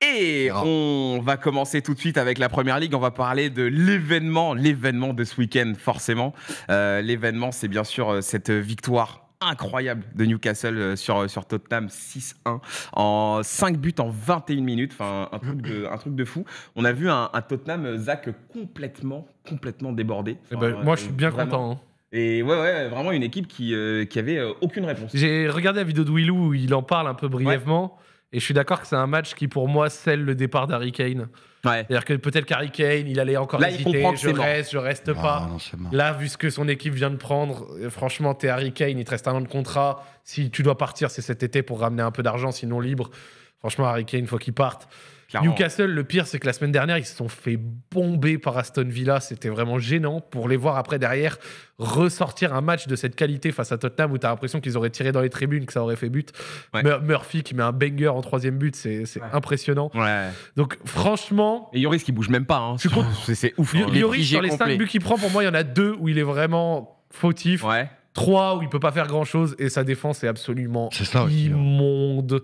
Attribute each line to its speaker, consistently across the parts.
Speaker 1: Et on va commencer tout de suite avec la Première Ligue. On va parler de l'événement de ce week-end, forcément. L'événement, c'est bien sûr cette victoire incroyable de Newcastle sur Tottenham, 6-1, en 5 buts en 21 minutes. Enfin, un truc de fou. On a vu un Tottenham, Zach, complètement débordé. Enfin,
Speaker 2: moi, je suis bien
Speaker 1: vraiment
Speaker 2: content. Hein.
Speaker 1: Et ouais, vraiment une équipe qui avait aucune réponse.
Speaker 2: J'ai regardé la vidéo de Willou où il en parle un peu brièvement. Ouais. Et je suis d'accord que c'est un match qui, pour moi, scelle le départ d'Harry Kane. Ouais. C'est-à-dire que peut-être qu'Harry Kane, il allait encore hésiter. Je reste pas. Non, là, vu ce que son équipe vient de prendre, franchement, t'es Harry Kane, il te reste 1 an de contrat. Si tu dois partir, c'est cet été pour ramener un peu d'argent, sinon libre. Franchement, Harry Kane, il faut qu'il parte. Clairement. Newcastle, le pire, c'est que la semaine dernière, ils se sont fait bomber par Aston Villa. C'était vraiment gênant pour les voir après, derrière, ressortir un match de cette qualité face à Tottenham où tu as l'impression qu'ils auraient tiré dans les tribunes, que ça aurait fait but. Ouais. Murphy qui met un banger en 3e but, c'est impressionnant. Ouais. Donc, franchement...
Speaker 1: Et Lloris qui bouge même pas. Hein. C'est ouf.
Speaker 2: Lloris, sur les 5 buts qu'il prend, pour moi, il y en a 2 où il est vraiment fautif. Ouais. 3 où il peut pas faire grand chose et sa défense est absolument immonde.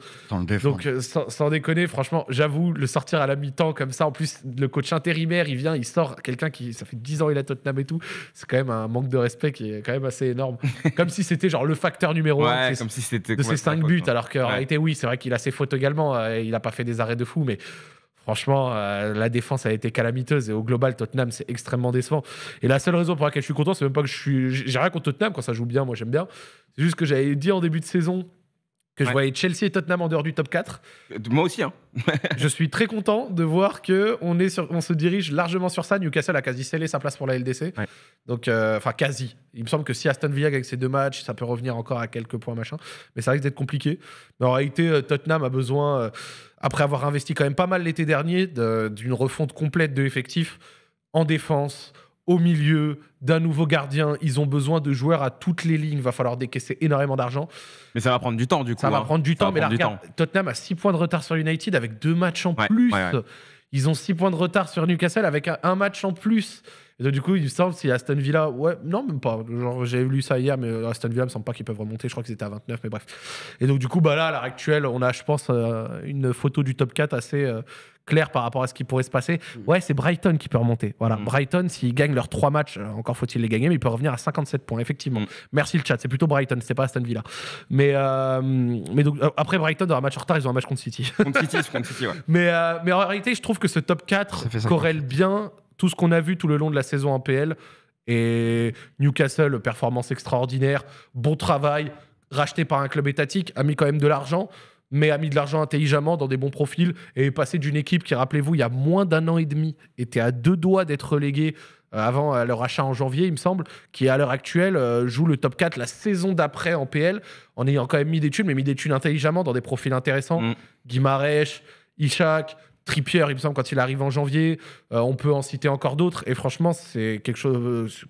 Speaker 2: Donc sans déconner, franchement, j'avoue, le sortir à la mi-temps comme ça, en plus le coach intérimaire, il vient, il sort quelqu'un qui, ça fait 10 ans il a Tottenham et tout, c'est quand même un manque de respect qui est quand même assez énorme. Comme si c'était genre le facteur numéro 1 de ces 5 buts, alors qu'en réalité, oui, c'est vrai qu'il a ses fautes également, il a pas fait des arrêts de fou, mais franchement, la défense a été calamiteuse et au global, Tottenham, c'est extrêmement décevant. Et la seule raison pour laquelle je suis content, c'est même pas que j'ai rien contre Tottenham quand ça joue bien, moi j'aime bien. C'est juste que j'avais dit en début de saison que je voyais Chelsea et Tottenham en dehors du top 4.
Speaker 1: Moi aussi. Hein.
Speaker 2: Je suis très content de voir qu'on se dirige largement sur ça. Newcastle a quasi scellé sa place pour la LDC. Ouais. Donc, enfin, quasi. Il me semble que si Aston Villa avec ces 2 matchs, ça peut revenir encore à quelques points, machin. Mais ça risque d'être compliqué. Mais en réalité, Tottenham a besoin, après avoir investi quand même pas mal l'été dernier, d'une refonte complète de l'effectif en défense, au milieu, d'un nouveau gardien. Ils ont besoin de joueurs à toutes les lignes. Il va falloir décaisser énormément d'argent.
Speaker 1: Mais ça va prendre du temps, du coup.
Speaker 2: Ça va prendre du temps. Mais là, regarde, Tottenham a 6 points de retard sur United avec 2 matchs en plus. Ouais. Ils ont 6 points de retard sur Newcastle avec un match en plus. Et donc, du coup, il me semble, si Aston Villa... Ouais, non, même pas. Genre, j'ai lu ça hier, mais Aston Villa, il me semble pas qu'ils peuvent remonter. Je crois qu'ils étaient à 29, mais bref. Et donc, du coup, bah là, à l'heure actuelle, on a, je pense, une photo du top 4 assez claire par rapport à ce qui pourrait se passer. Ouais, c'est Brighton qui peut remonter. Voilà. Brighton, s'ils gagnent leurs 3 matchs, encore faut-il les gagner, mais ils peuvent revenir à 57 points, effectivement. Merci le chat, c'est plutôt Brighton, c'est pas Aston Villa. Mais donc, après Brighton, dans un match en retard, ils ont un match contre City.
Speaker 1: Contre City, ouais.
Speaker 2: Mais en réalité, je trouve que ce top 4 corrèle bien tout ce qu'on a vu tout le long de la saison en PL. Et Newcastle, performance extraordinaire, bon travail, racheté par un club étatique, a mis quand même de l'argent, mais a mis de l'argent intelligemment dans des bons profils et est passé d'une équipe qui, rappelez-vous, il y a moins d'1 an et demi, était à 2 doigts d'être reléguée avant leur achat en janvier, il me semble, qui à l'heure actuelle joue le top 4 la saison d'après en PL, en ayant quand même mis des thunes, mais mis des thunes intelligemment dans des profils intéressants. Guimarães, Ishak, Trippier, il me semble, quand il arrive en janvier. On peut en citer encore d'autres. Et franchement, c'est quelque chose...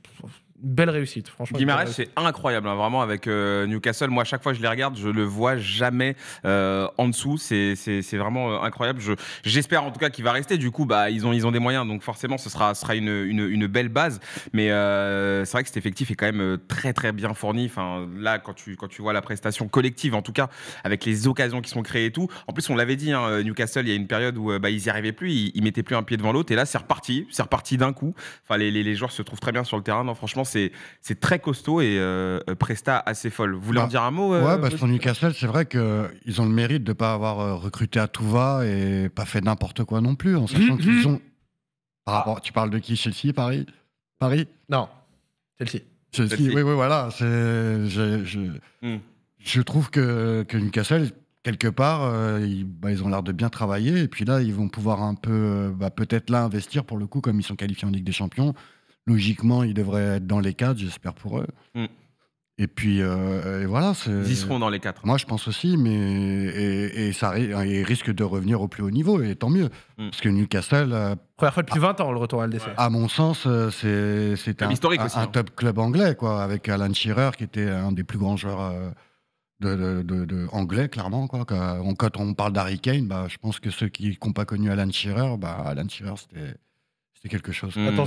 Speaker 2: Une belle réussite, franchement.
Speaker 1: Guimarães, c'est incroyable, hein, vraiment, avec Newcastle. Moi, à chaque fois que je les regarde, je le vois jamais en dessous. C'est vraiment incroyable. J'espère en tout cas qu'il va rester. Du coup, bah, ils ont des moyens, donc forcément, ce sera une belle base. Mais c'est vrai que cet effectif est quand même très, très bien fourni. Enfin, là, quand tu vois la prestation collective, en tout cas, avec les occasions qui sont créées et tout. En plus, on l'avait dit, hein, Newcastle, il y a une période où ils n'y arrivaient plus. Ils mettaient plus un pied devant l'autre. Et là, c'est reparti. C'est reparti d'un coup. Enfin, les joueurs se trouvent très bien sur le terrain. Non, franchement, c'est très costaud et Presta assez folle. Vous voulez en dire un mot
Speaker 3: Ouais, sur Newcastle, c'est vrai qu'ils ont le mérite de ne pas avoir recruté à tout va et pas fait n'importe quoi non plus, en sachant qu'ils ont... Tu parles de qui? Chelsea, Paris?
Speaker 2: Non, Chelsea.
Speaker 3: Oui, voilà. Je trouve que Newcastle, quelque part, ils ont l'air de bien travailler et puis là, ils vont pouvoir un peu, peut-être là, investir pour le coup, comme ils sont qualifiés en Ligue des Champions. Logiquement, ils devraient être dans les 4, j'espère pour eux. Et puis, et voilà.
Speaker 1: Ils y seront dans les 4.
Speaker 3: Moi, je pense aussi, mais ils risquent de revenir au plus haut niveau, et tant mieux. Parce que Newcastle...
Speaker 2: Première fois depuis 20 ans, le retour à LDC.
Speaker 3: À mon sens, c'est un top club anglais, quoi, avec Alan Shearer, qui était un des plus grands joueurs de anglais, clairement. Quoi. Quand on parle d'Harry Kane, je pense que ceux qui n'ont pas connu Alan Shearer, Alan Shearer, c'était quelque chose.